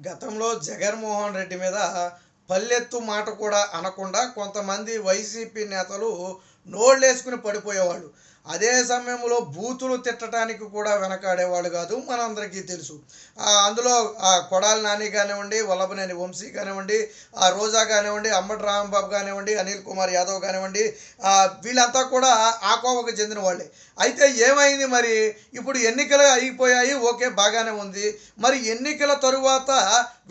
గతంలో జగన్మోహన్ రెడ్డి మీద పల్లెత్తు మాట కూడా అనకుండా కొంతమంది వైసీపీ నేతలు నోళ్ళేసుకుని పడిపోయేవాళ్ళు. అదే సమయంలో బూతులు తిట్టడానికి కూడా వెనకాడేవాళ్ళు కాదు, మనందరికీ తెలుసు. అందులో కొడాలి నాని కానివ్వండి, వల్లభనేని వంశీ కానివ్వండి, రోజా కానివ్వండి, అంబటి రాంబాబు కానివ్వండి, అనిల్ కుమార్ యాదవ్ కానివ్వండి, వీళ్ళంతా కూడా ఆ కోవకు చెందిన వాళ్ళే. అయితే ఏమైంది మరి? ఇప్పుడు ఎన్నికలు అయిపోయాయి, ఓకే, బాగానే ఉంది. మరి ఎన్నికల తరువాత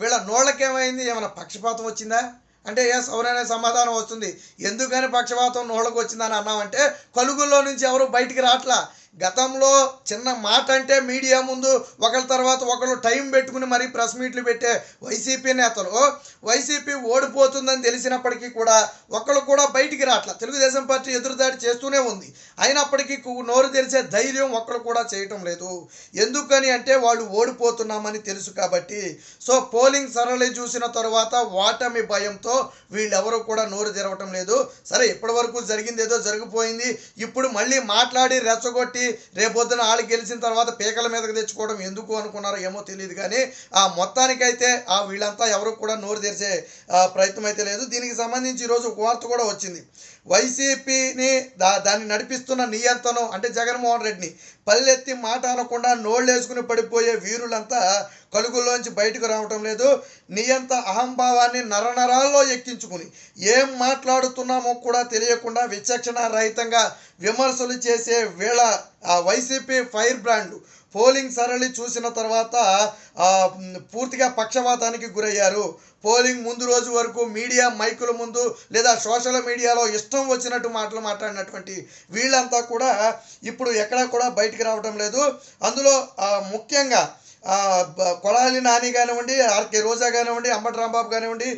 వీళ్ళ నోళ్ళకేమైంది? ఏమైనా పక్షపాతం వచ్చిందా అంటే ఎస్ అవుననే సమాధానం వస్తుంది. ఎందుకని పక్షపాతం నోళ్ళకు వచ్చిందని అన్నామంటే కలుగుల్లో నుంచి ఎవరు బయటికి రావట్లా. గతంలో చిన్న మాట అంటే మీడియా ముందు ఒకరి తర్వాత ఒకరు టైం పెట్టుకుని మరీ ప్రెస్ మీట్లు పెట్టే వైసీపీ నేతలు వైసీపీ ఓడిపోతుందని తెలిసినప్పటికీ కూడా ఒకళ్ళు కూడా బయటికి రావట్లా. తెలుగుదేశం పార్టీ ఎదురుదాడి చేస్తూనే ఉంది, అయినప్పటికీ నోరు తెరిచే ధైర్యం ఒక్కరు కూడా చేయటం లేదు. ఎందుకని అంటే వాళ్ళు ఓడిపోతున్నామని తెలుసు కాబట్టి. సో పోలింగ్ సరళి చూసిన తర్వాత వాటమి భయంతో వీళ్ళెవరూ కూడా నోరు తెరవటం లేదు. సరే, ఇప్పటి వరకు జరిగింది ఏదో జరిగిపోయింది, ఇప్పుడు మళ్ళీ మాట్లాడి రెచ్చగొట్టి రేపొద్దున వాళ్ళు గెలిచిన తర్వాత పీకల మీదకి తెచ్చుకోవడం ఎందుకు అనుకున్నారో ఏమో తెలియదు. కానీ మొత్తానికైతే వీళ్ళంతా ఎవరు కూడా నోరు తెరిచే ప్రయత్నం అయితే లేదు. దీనికి సంబంధించి ఈరోజు ఒక వార్త కూడా వచ్చింది. వైసీపీని దాన్ని నడిపిస్తున్న నియంత్రణం అంటే జగన్మోహన్ రెడ్డిని పల్లెత్తి మాట అనకుండా నోళ్ళేసుకుని పడిపోయే వీరులంతా కలుగుల్లోంచి బయటకు రావటం లేదు. నియంత అహంభావాన్ని నరనరాల్లో ఎక్కించుకుని ఏం మాట్లాడుతున్నామో కూడా తెలియకుండా విచక్షణ రహితంగా విమర్శలు చేసే వీళ్ళ వైసీపీ ఫైర్ బ్రాండ్లు పోలింగ్ సరళి చూసిన తర్వాత పూర్తిగా పక్షపాతానికి గురయ్యారు. పోలింగ్ ముందు రోజు వరకు మీడియా మైకుల ముందు లేదా సోషల్ మీడియాలో ఇష్టం వచ్చినట్టు మాటలు మాట్లాడినటువంటి వీళ్ళంతా కూడా ఇప్పుడు ఎక్కడా కూడా బయటికి రావటం లేదు. అందులో ముఖ్యంగా కొడాలి నాని కానివ్వండి, ఆర్కే రోజా కానివ్వండి, అంబటి రాంబాబు కానివ్వండి,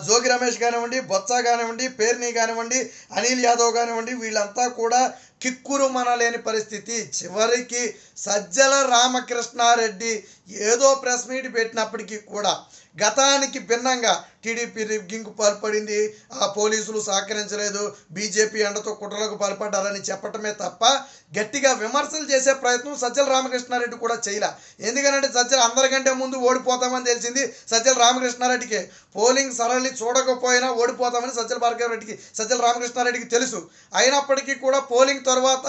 జోగి రమేష్ కానివ్వండి, బొత్స కానివ్వండి, పేర్ని కానివ్వండి, అనిల్ యాదవ్ కానివ్వండి, వీళ్ళంతా కూడా కిక్కురు మనలేని పరిస్థితి. చివరికి సజ్జల రామకృష్ణారెడ్డి ఏదో ప్రెస్ మీట్ పెట్టినప్పటికీ కూడా గతానికి భిన్నంగా టీడీపీ రిగ్గింగ్కు పాల్పడింది, పోలీసులు సహకరించలేదు, బీజేపీ అండతో కుట్రలకు పాల్పడ్డారని చెప్పటమే తప్ప గట్టిగా విమర్శలు చేసే ప్రయత్నం సజ్జల రామకృష్ణారెడ్డి కూడా చేయలే. ఎందుకంటే సజ్జల అందరికంటే ముందు ఓడిపోతామని తెలిసింది సజ్జల రామకృష్ణారెడ్డికి. పోలింగ్ సరళి చూడకపోయినా ఓడిపోతామని సజ్జల రామకృష్ణారెడ్డికి తెలుసు. అయినప్పటికీ కూడా పోలింగ్ తర్వాత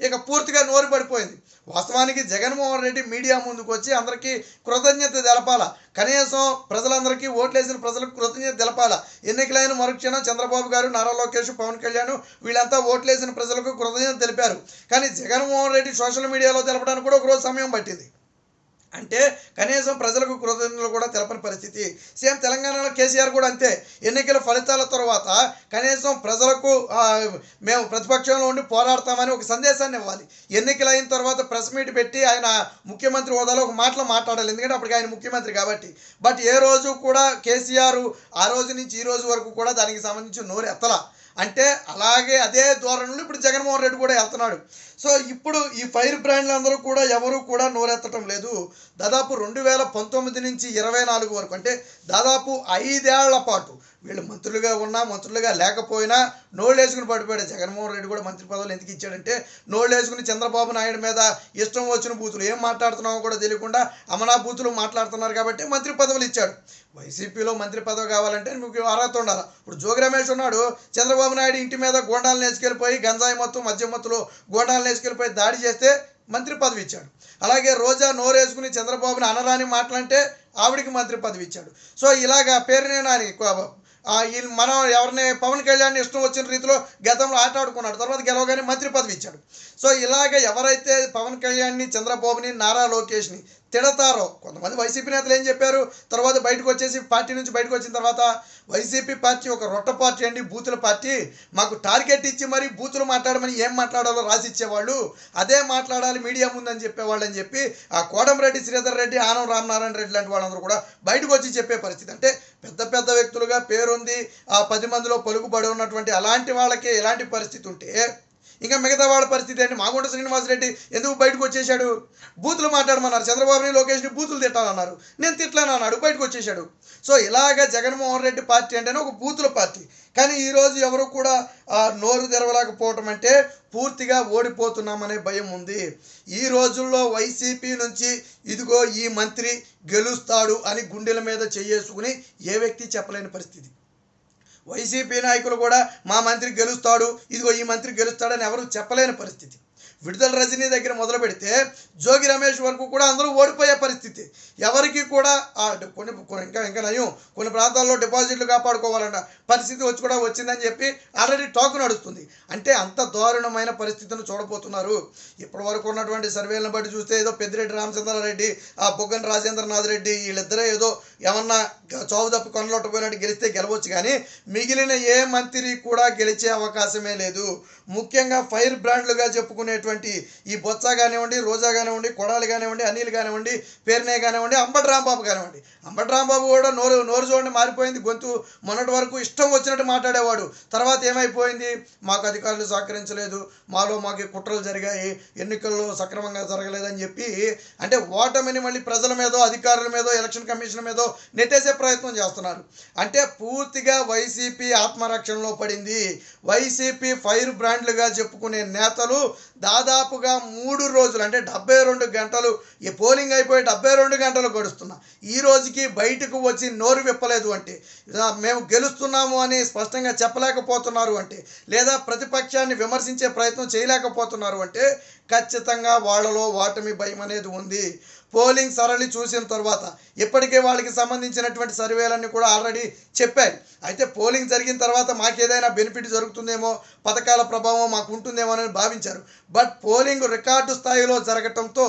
ఇక పూర్తిగా నోరు పడిపోయింది. వాస్తవానికి జగన్మోహన్ రెడ్డి మీడియా ముందుకు వచ్చి అందరికీ కృతజ్ఞత తెలపాల, కనీసం ప్రజలందరికీ ఓట్లేసిన ప్రజలకు కృతజ్ఞత తెలపాల. ఎన్నికలైన మరుక్షణం చంద్రబాబు గారు, నారా లోకేష్, పవన్ కళ్యాణ్ వీళ్ళంతా ఓట్లేసిన ప్రజలకు కృతజ్ఞత తెలిపారు. కానీ జగన్మోహన్ రెడ్డి సోషల్ మీడియాలో తెలపడానికి కూడా ఒకరోజు సమయం పట్టింది. అంటే కనీసం ప్రజలకు కృతజ్ఞతలు కూడా తెలపని పరిస్థితి. సేమ్ తెలంగాణలో కేసీఆర్ కూడా అంతే. ఎన్నికల ఫలితాల తర్వాత కనీసం ప్రజలకు మేము ప్రతిపక్షంలో ఉండి పోరాడతామని ఒక సందేశాన్ని ఇవ్వాలి. ఎన్నికలు అయిన తర్వాత ప్రెస్ మీట్ పెట్టి ఆయన ముఖ్యమంత్రి హోదాలో ఒక మాటలు మాట్లాడాలి, ఎందుకంటే అప్పటికి ఆయన ముఖ్యమంత్రి కాబట్టి. బట్ ఏ రోజు కూడా కేసీఆర్ ఆ రోజు నుంచి ఈ రోజు వరకు కూడా దానికి సంబంధించి నోరు ఎత్తలా. అంటే అలాగే అదే ధోరణిలో ఇప్పుడు జగన్మోహన్ రెడ్డి కూడా వెళ్తున్నాడు. సో ఇప్పుడు ఈ ఫైర్ బ్రాండ్లు అందరూ కూడా ఎవరు కూడా నోరెత్తటం లేదు. దాదాపు 2019 నుంచి 24 వరకు అంటే దాదాపు 5 ఏళ్ల పాటు వీళ్ళు మంత్రులుగా ఉన్నా మంత్రులుగా లేకపోయినా నోళ్ళేసుకుని పడిపోయాడు. జగన్మోహన్ రెడ్డి కూడా మంత్రి పదవులు ఎందుకు ఇచ్చాడంటే నోళ్ళేసుకుని చంద్రబాబు నాయుడు మీద ఇష్టం వచ్చిన బూతులు ఏం మాట్లాడుతున్నామో కూడా తెలియకుండా అమనా బూతులు మాట్లాడుతున్నారు కాబట్టి మంత్రి పదవులు ఇచ్చాడు. వైసీపీలో మంత్రి పదవి కావాలంటే మీకు అర్హత ఉండాలి. ఇప్పుడు జోగి రమేష్ ఉన్నాడు, చంద్రబాబు నాయుడు ఇంటి మీద గోండాలను వేసుకెళ్ళిపోయి గంజాయి మత్తు మద్యం మత్తులో గోండాలను వేసుకెళ్ళిపోయి దాడి చేస్తే మంత్రి పదవి ఇచ్చాడు. అలాగే రోజా నోరేసుకుని చంద్రబాబుని అనరాని మాటలంటే ఆవిడికి మంత్రి పదవి ఇచ్చాడు. సో ఇలాగా పేరునే నాని మనం ఎవరిని పవన్ కళ్యాణ్ ఇష్టం వచ్చిన రీతిలో గతంలో ఆటాడుకున్నాడు, తర్వాత గెలవగానే మంత్రి పదవి ఇచ్చాడు. సో ఇలాగ ఎవరైతే పవన్ కళ్యాణ్ని, చంద్రబాబుని, నారా లోకేష్ని తిడతారో కొంతమంది వైసీపీ నేతలు ఏం చెప్పారు, తర్వాత బయటకు వచ్చేసి పార్టీ నుంచి బయటకు వచ్చిన తర్వాత వైసీపీ పార్టీ ఒక రొట్ట పార్టీ అండి, బూతుల పార్టీ, మాకు టార్గెట్ ఇచ్చి మరి బూతులు మాట్లాడమని ఏం మాట్లాడాలో రాసిచ్చేవాళ్ళు, అదే మాట్లాడాలి మీడియా ముందని చెప్పేవాళ్ళు అని చెప్పి కోటంరెడ్డి శ్రీధర్ రెడ్డి, ఆనం రామనారాయణ రెడ్డి లాంటి వాళ్ళందరూ కూడా బయటకు వచ్చి చెప్పే పరిస్థితి. అంటే పెద్ద పెద్ద వ్యక్తులుగా పేరుంది, 10 మందిలో పలుకుబడి ఉన్నటువంటి అలాంటి వాళ్ళకే ఇలాంటి పరిస్థితి ఉంటే ఇంకా మిగతా వాళ్ళ పరిస్థితి ఏంటి? మాగుంట శ్రీనివాసరెడ్డి ఎందుకు బయటకు వచ్చేసాడు? బూతులు మాట్లాడమన్నారు, చంద్రబాబుని లోకేష్ని బూతులు తిట్టాలన్నారు, నేను తిట్లను అన్నాడు, బయటకు వచ్చేసాడు. సో ఇలాగ జగన్మోహన్ రెడ్డి పార్టీ అంటేనే ఒక బూతుల పార్టీ. కానీ ఈరోజు ఎవరు కూడా నోరు తెరవలేకపోవటం అంటే పూర్తిగా ఓడిపోతున్నామనే భయం ఉంది. ఈ రోజుల్లో వైసీపీ నుంచి ఇదిగో ఈ మంత్రి గెలుస్తాడు అని గుండెల మీద చెయ్యేసుకుని ఏ వ్యక్తి చెప్పలేని పరిస్థితి. వైసీపీ నాయకులు కూడా మా మంత్రి గెలుస్తాడు, ఇదిగో ఈ మంత్రి గెలుస్తాడని ఎవరు చెప్పలేని పరిస్థితి. విడుదల రజనీ దగ్గర మొదలు పెడితే జోగి రమేష్ వరకు కూడా అందరూ ఓడిపోయే పరిస్థితి. ఎవరికి కూడా ఇంకా నయం కొన్ని ప్రాంతాల్లో డిపాజిట్లు కాపాడుకోవాలన్న పరిస్థితి వచ్చిందని చెప్పి ఆల్రెడీ టాక్ నడుస్తుంది. అంటే అంత దారుణమైన పరిస్థితిని చూడబోతున్నారు. ఇప్పటి వరకు ఉన్నటువంటి సర్వేలను బట్టి చూస్తే ఏదో పెద్దిరెడ్డి రామచంద్రారెడ్డి, బొగ్గన రాజేంద్రనాథ్ రెడ్డి వీళ్ళిద్దరే ఏదో ఏమన్నా చావు తప్పి కొనలొట్టపోయినట్టు గెలిస్తే గెలవచ్చు, కానీ మిగిలిన ఏ మంత్రి కూడా గెలిచే అవకాశమే లేదు. ముఖ్యంగా ఫైర్ బ్రాండ్లుగా చెప్పుకునేటువంటి ఈ బొత్స కానివ్వండి, రోజా కానివ్వండి, కొడాలి కానివ్వండి, అనిల్ కానివ్వండి, పేర్నే కానివ్వండి, అంబటి రాంబాబు కానివ్వండి. అంబటి రాంబాబు కూడా నోరు చూడండి మారిపోయింది. గొంతు మొన్నటి వరకు ఇష్టం వచ్చినట్టు మాట్లాడేవాడు. తర్వాత ఏమైపోయింది? మాకు అధికారులు సహకరించలేదు, మాకు కుట్రలు జరిగాయి, ఎన్నికల్లో సక్రమంగా జరగలేదని చెప్పి అంటే ఓటమిని మళ్ళీ ప్రజల మీదో అధికారుల మీదో ఎలక్షన్ కమిషన్ మీదో నెట్టేసే ప్రయత్నం చేస్తున్నారు. అంటే పూర్తిగా వైసీపీ ఆత్మరక్షణలో పడింది. వైసీపీ ఫైర్ బ్రాండ్లుగా చెప్పుకునే నేతలు దాదాపుగా 3 రోజులు అంటే 72 గంటలు ఈ పోలింగ్ అయిపోయి 72 గంటలు గడుస్తున్నా ఈ రోజుకి బయటకు వచ్చి నోరు విప్పలేదు అంటే, మేము గెలుస్తున్నాము అని స్పష్టంగా చెప్పలేకపోతున్నారు అంటే, లేదా ప్రతిపక్షాన్ని విమర్శించే ప్రయత్నం చేయలేకపోతున్నారు అంటే ఖచ్చితంగా వాళ్ళలో ఓటమి భయం అనేది ఉంది. పోలింగ్ సరళి చూసిన తర్వాత ఇప్పటికే వాళ్ళకి సంబంధించినటువంటి సర్వేలన్నీ కూడా ఆల్రెడీ చెప్పాయి. అయితే పోలింగ్ జరిగిన తర్వాత మాకేదైనా బెనిఫిట్ జరుగుతుందేమో, పథకాల ప్రభావం మాకు ఉంటుందేమో అని భావించారు. బట్ పోలింగ్ రికార్డు స్థాయిలో జరగటంతో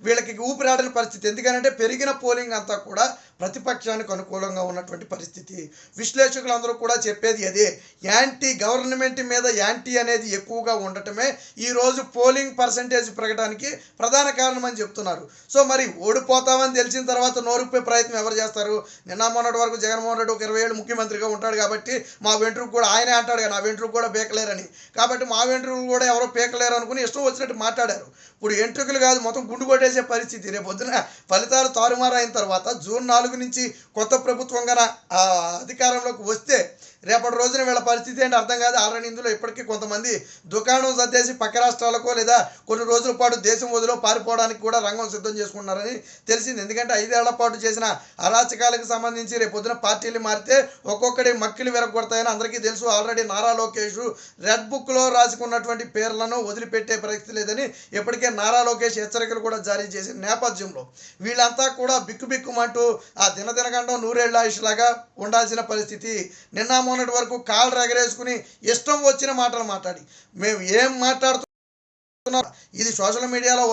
వీళ్ళకి ఊపిరాడని పరిస్థితి. ఎందుకంటే పెరిగిన పోలింగ్ అంతా కూడా ప్రతిపక్షానికి అనుకూలంగా ఉన్నటువంటి పరిస్థితి. విశ్లేషకులందరూ కూడా చెప్పేది అదే. యాంటీ గవర్నమెంట్ మీద యాంటీ అనేది ఎక్కువగా ఉండటమే ఈరోజు పోలింగ్ పర్సంటేజ్ పెరగడానికి ప్రధాన కారణం అని చెప్తున్నారు. సో మరి ఓడిపోతామని తెలిసిన తర్వాత నోరుపే ప్రయత్నం ఎవరు చేస్తారు? నిన్న మొన్నటి వరకు జగన్మోహన్ రెడ్డి ఒక 20 ఏళ్ళు ముఖ్యమంత్రిగా ఉంటాడు కాబట్టి మా వెంట్రుకు కూడా ఆయనే అంటాడు కదా, నా వెంట్రుకు కూడా పీకలేరని. కాబట్టి మా వెంట్రుకు కూడా ఎవరో పీకలేరు అనుకుని ఇష్టం వచ్చినట్టు మాట్లాడారు. ఇప్పుడు ఎంట్రుకలు కాదు మొత్తం గుండు కొట్టేసే పరిస్థితి. రేపు పొద్దున ఫలితాలు తారుమారు అయిన తర్వాత జూన్ 4 నుంచి కొత్త ప్రభుత్వం గన అధికారంలోకి వస్తే రేపటి రోజున వీళ్ళ పరిస్థితి ఏంటి అర్థం కాదు. ఆల్రెడీ ఇందులో ఇప్పటికీ కొంతమంది దుకాణం సర్దేసి పక్క రాష్ట్రాలకో లేదా కొన్ని రోజుల పాటు దేశం వదిలో పారిపోవడానికి కూడా రంగం సిద్ధం చేసుకుంటున్నారని తెలిసింది. ఎందుకంటే 5 ఏళ్ల పాటు చేసిన అరాచకాలకు సంబంధించి రేపు పొద్దున పార్టీలు మారితే ఒక్కొక్కటి మక్కిలు విరగొడతాయని అందరికీ తెలుసు. ఆల్రెడీ నారా లోకేష్ రెడ్ బుక్లో రాసుకున్నటువంటి పేర్లను వదిలిపెట్టే పరిస్థితి లేదని ఇప్పటికే నారా లోకేష్ హెచ్చరికలు కూడా జారీ చేసిన నేపథ్యంలో వీళ్ళంతా కూడా బిక్కుబిక్కుమంటూ దినదినగండం నూరేళ్ల ఆయుష్లాగా ఉండాల్సిన పరిస్థితి. నిన్న మొన్నటి వరకు కాళ్ళు ఎగరేసుకుని ఇష్టం వచ్చిన మాటలు మాట్లాడి మేము ఏం మాట్లాడుతున్నాం ఇది సోషల్ మీడియాలో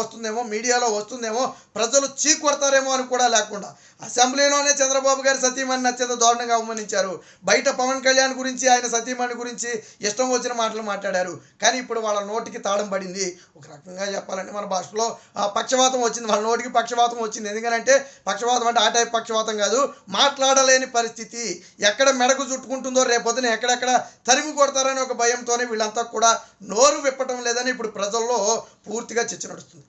వస్తుందేమో ప్రజలు చీకొడతారేమో అని కూడా లేకుండా అసెంబ్లీలోనే చంద్రబాబు గారి సతీమణిని అత్యంత దారుణంగా అవమానించారు. బయట పవన్ కళ్యాణ్ గురించి ఆయన సతీమణి గురించి ఇష్టం వచ్చిన మాటలు మాట్లాడారు. కానీ ఇప్పుడు వాళ్ళ నోటికి తాళం పడింది. ఒక రకంగా చెప్పాలంటే మన భాషలో పక్షవాతం వచ్చింది, వాళ్ళ నోటికి పక్షవాతం వచ్చింది. ఎందుకంటే పక్షవాతం అంటే ఆ టైప్ పక్షవాతం కాదు, మాట్లాడలేని పరిస్థితి. ఎక్కడ మెడకు చుట్టుకుంటుందో రేపొద్దున ఎక్కడెక్కడ తరిమి కొడతారని ఒక భయంతోనే వీళ్ళంతా కూడా నోరు విప్పటం లేదని ఇప్పుడు ప్రజల్లో పూర్తిగా చర్చ నడుస్తుంది.